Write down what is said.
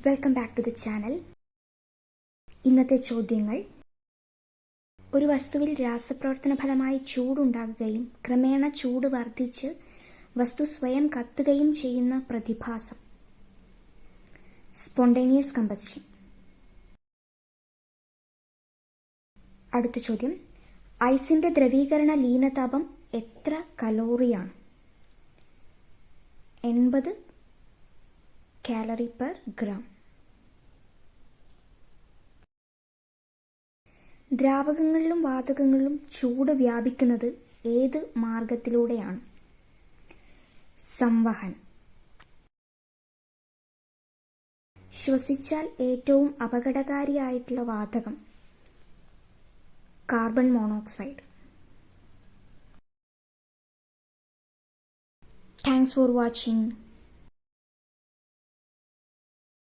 Welcome back to the channel. ഇന്നത്തെ ചോദ്യങ്ങൾ: ഒരു വസ്തുവിൽ രാസപ്രവർത്തന ഫലമായി ചൂടുണ്ടാകുകയും ക്രമേണ ചൂട് വർദ്ധിച്ച് വസ്തു സ്വയം കത്തുകയും ചെയ്യുന്ന പ്രതിഭാസം സ്പോണ്ടേനിയസ് കമ്പസ്റ്റൻ. അടുത്ത ചോദ്യം: ഐസിന്റെ ദ്രവീകരണ ലീനതാപം എത്ര കലോറിയാണ്? 80 കാലറി പെർ ഗ്രാം. ദ്രാവകങ്ങളിലും വാതകങ്ങളിലും ചൂട് വ്യാപിക്കുന്നത് ഏത് മാർഗത്തിലൂടെയാണ്? സംവഹനം. ശ്വസിച്ചാൽ ഏറ്റവും അപകടകാരിയായിട്ടുള്ള വാതകം carbon monoxide. Thanks for watching.